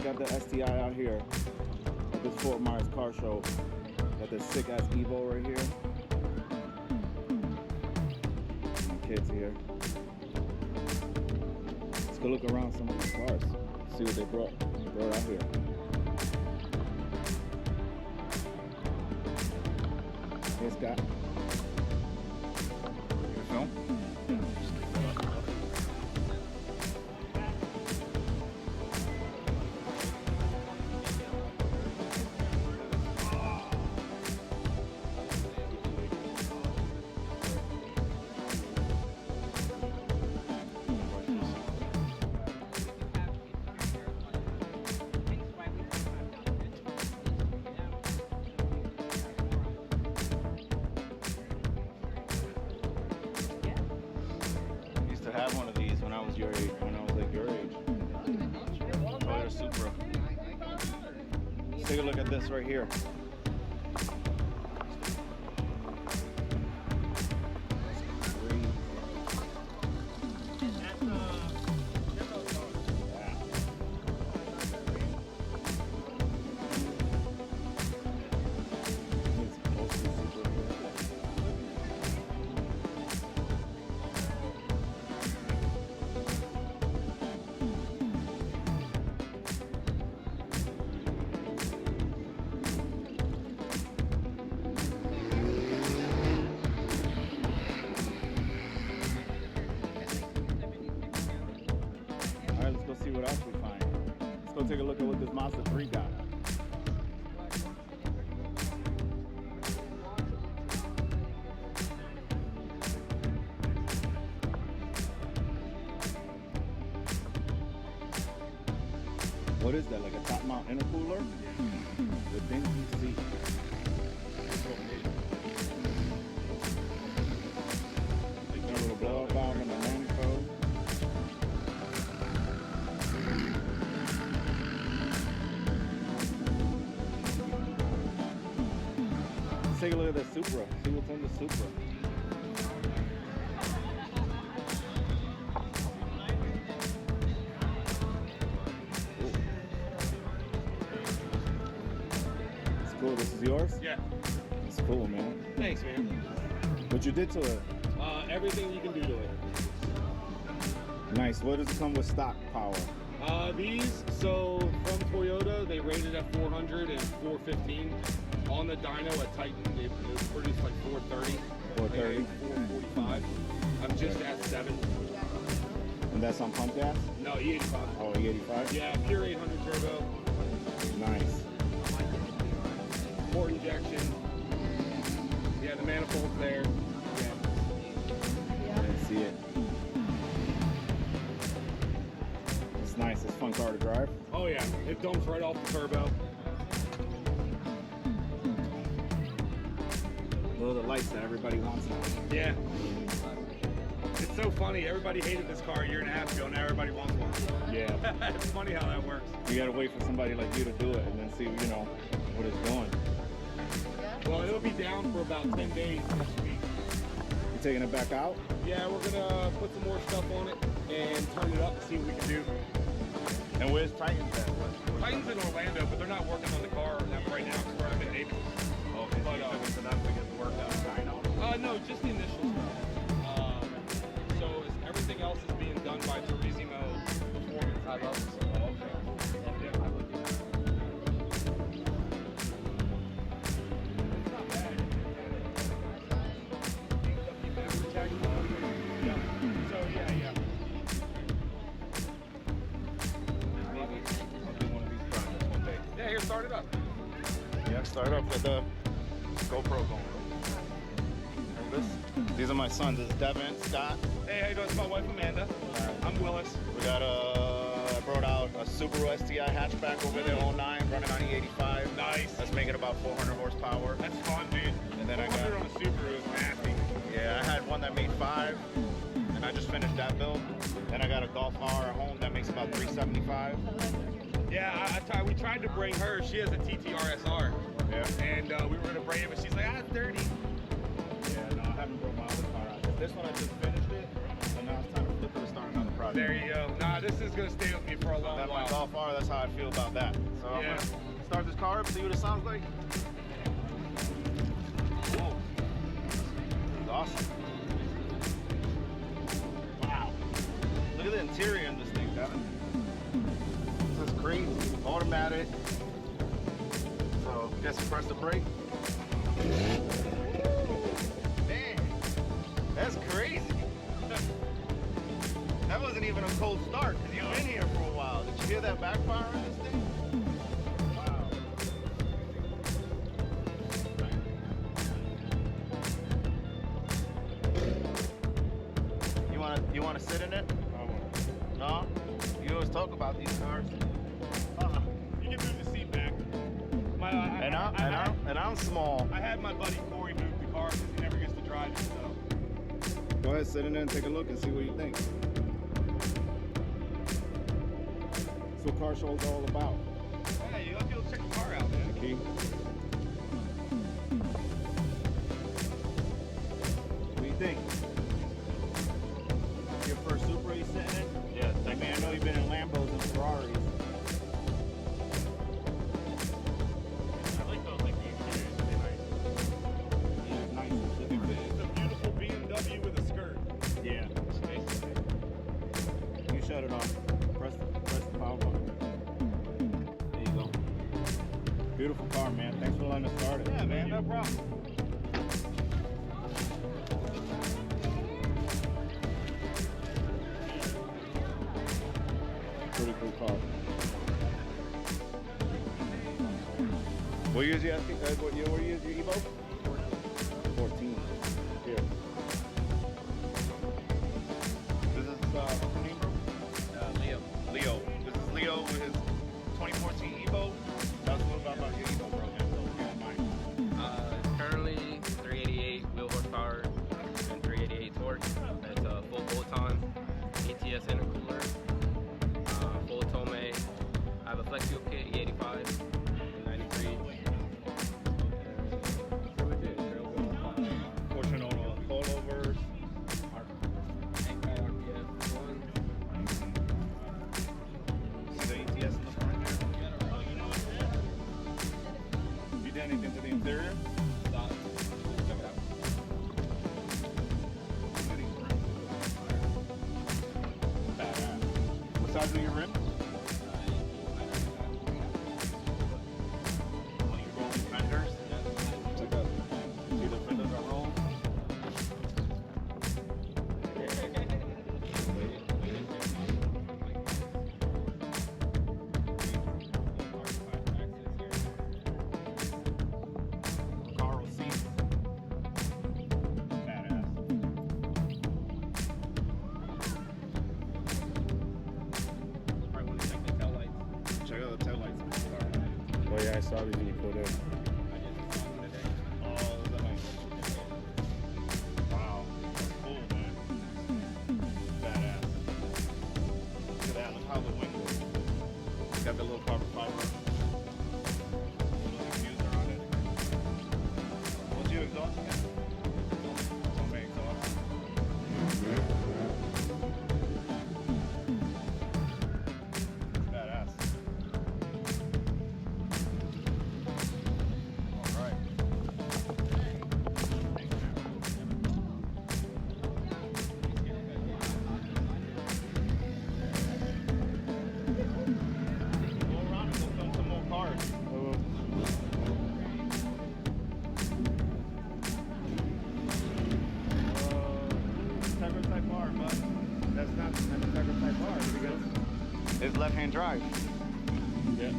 got the STI out here at this Fort Myers car show. Got this sick ass Evo right here. My kids here. Let's go look around some of these cars. See what they brought out here. Hey Scott. You film? Have one of these when I was your age, when I was like your age. Oh, there's Supra. Let's take a look at this right here. See what else we find. Let's go take a look at what this Mazda 3 got. What is that, like a top mount intercooler? With dinky seat. A little blow up valve in the manifold. Let's take a look at the Supra. See what's in the Supra. It's cool. This is yours? Yeah. It's cool, man. Thanks, man. What you did to it? Everything you can do to it. Nice. What does it come with stock power? These, so from Toyota, they rated at 400 and 415. On the dyno at Titan, it produced like 430. 430? 445. I'm just at 7. And that's on pump gas? No, E85. Oh, E85? Yeah, pure 800 turbo. Nice. Port injection. Yeah, the manifold's there. I didn't see it. It's nice. It's a fun car to drive. Oh yeah, it dumps right off the turbo. Those are the lights that everybody wants now. Yeah. It's so funny. Everybody hated this car a year and a half ago. Now everybody wants one. Yeah. It's funny how that works. You gotta wait for somebody like you to do it and then see, you know, what it's doing. Well, it'll be down for about 10 days this week. You taking it back out? Yeah, we're gonna put some more stuff on it and turn it up and see what we can do. And where's Titan's at? Titan's in Orlando, but they're not working on the car right now because I'm in Naples. Okay, but so that's to get the work out of dyno? No, just the initial stuff. So everything else is being done by Turismo Performance. I love this. Oh, okay. Yeah, I like it. It's not bad. Yeah. So yeah. Maybe I'll do one of these projects one day. Yeah, here, start it up. Yeah, start up with the GoPro going. These are my sons. This is Devin, Scott. Hey, how you doing? It's my wife Amanda. I'm Willis. We got I brought out a Subaru STI hatchback over there, 09, running on E85. Nice. That's making about 400 horsepower. That's fun, dude. And then I 400 got on a Supra is nasty. Yeah, I had one that made 5, and I just finished that build. Then I got a Golf R at home that makes about 375. Yeah, we tried to bring her. She has a TTR-SR. Yeah. And we were going to bring it, but she's like, it's dirty. Yeah, no, I haven't brought my other car out. This one I just finished it, so now it's time to flip it and start another project. project. There you go. Nah, this is gonna stay with me for a long That my while. Golf R, that's how I feel about that. So I'm Yeah. gonna start this car up, see what it sounds like. Whoa. This is awesome. Wow. Look at the interior in this thing, Devin. This is crazy. Automatic. So, guess you press the brake. Man, that's crazy. That wasn't even a cold start because you've been here for a while. Did you hear that backfire on this thing? Wow. You wanna sit in it? No? You always talk about these cars. You can move the seat back. And I'm small. I had my buddy Corey move the car because he never gets to drive it, so. Go ahead, sit in there and take a look and see what you think. That's what car show's all about. Hey, you have to check the car out, man. The key. What do you think? Your first Supra you sitting in? Yeah, I mean, I know you've been in Lambos and Ferraris. I like those, like the interiors, really nice. Yeah, it's nice. It's a beautiful BMW with a skirt. Yeah. Basically. You shut it off. Press the power button. There you go. Beautiful car, man. Thanks for letting us start it. Yeah, man, no problem. Pretty cool car. What year is you asking? What year is your Evo? 14. Here. This is what's your name, bro? Leo. Leo. This is Leo with his 2014 Evo. Tell us a little about your Evo, bro. It's currently 388 wheel horsepower and 388 torque. It's a full bolt-on, ATS intercooler, full tome. I have a flex fuel kit, E85, and 93. Portion on coilovers. See the ATS in the front there? You did anything to the interior? Badass. What size are your rim? Rolling fenders. Check out. See the fenders are rolled. Carl C. Badass. Check out the taillights. Oh yeah, I saw these when you pulled in. Oh, those are nice. Wow. That's cool, man. Badass. Look at that. Look how the wing goes. Got the little carbon fiber. Little diffuser on it. What's your exhaust again? Tome exhaust. Badass. All right. Go around and go film some more cars. Tegra Type R, but that's not the Tegra Type R because it's left-hand drive. Yeah.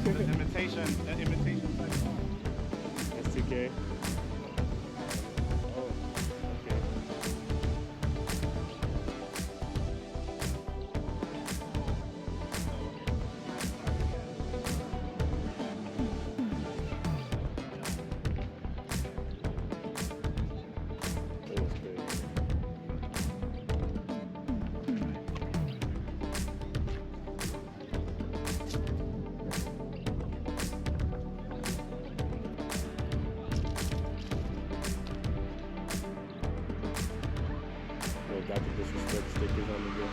The imitation Type R. That's 2K. Oh, okay. That was great. Dr. Disrespect sticker. is on the go.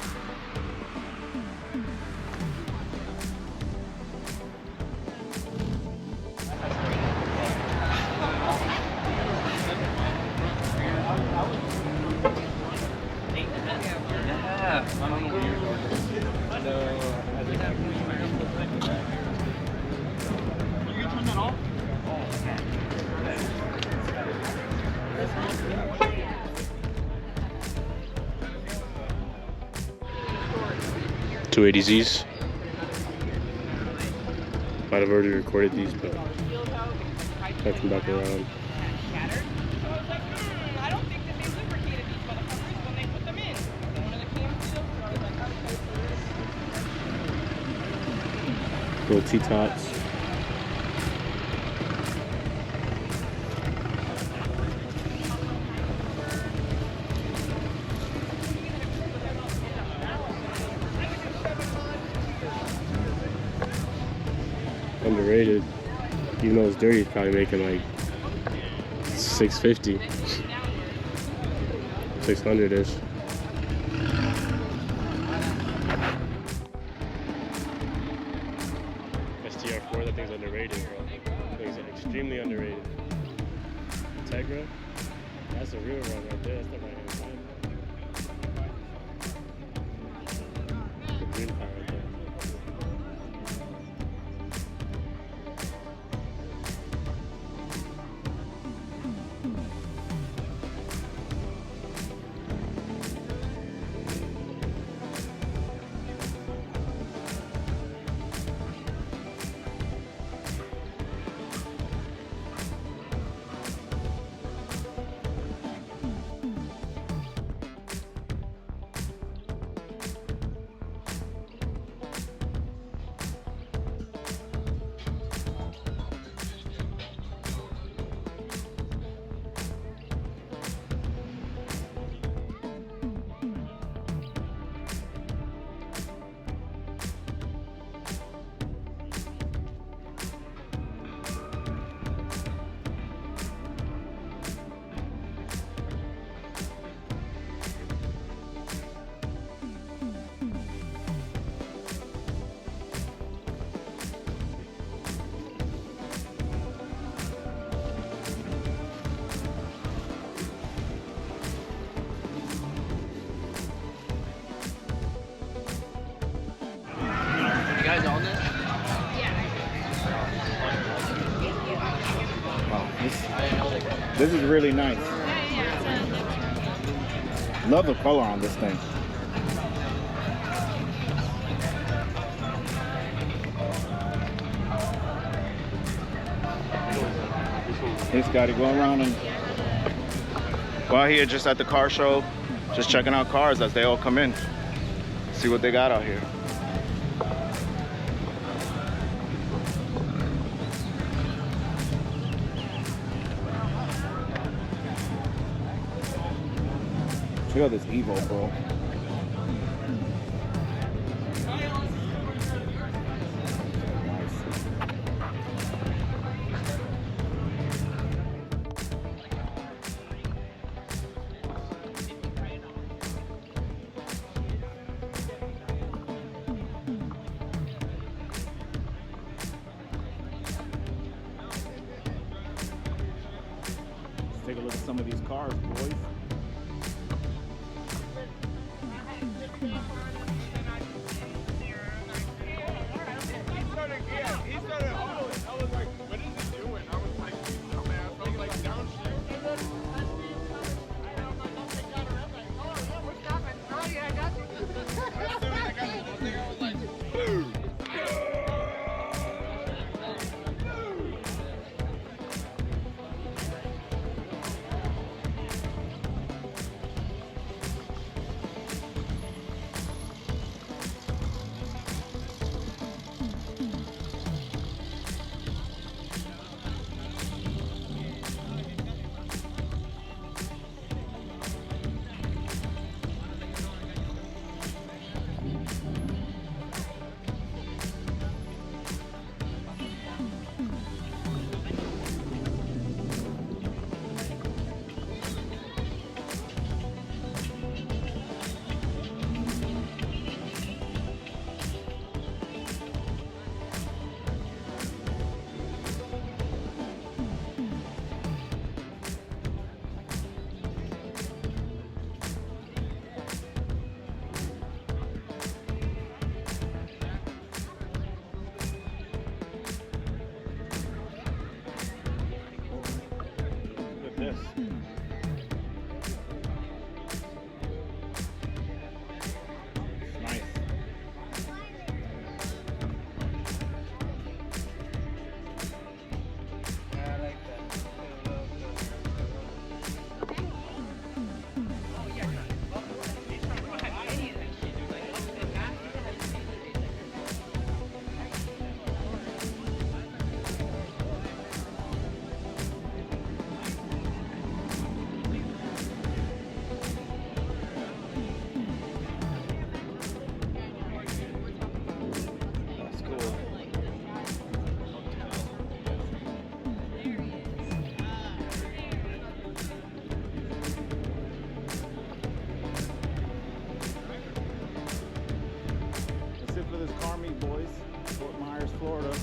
Two 280Zs. Might have already recorded these, but I'll come back around. I don't think that they lubricated these motherfuckers when they put them in. One of the cams did, so I was like, how do Little T-tops. Underrated. Even though it's dirty, it's probably making like 650, 600-ish. STR4, that thing's underrated, bro. That thing's extremely underrated. Tegra, that's a real run right there. That's the right hand side. The green power right there. guys own this? Wow, this is really nice. Love the color on this thing. It's got to go around and go out here just at the car show, just checking out cars as they all come in. See what they got out here. Check out this Evo, bro. Let's take a look at some of these cars, boys. this. It's nice. I like that. That's cool. That's it for this car meet, boys. Fort Myers, Florida.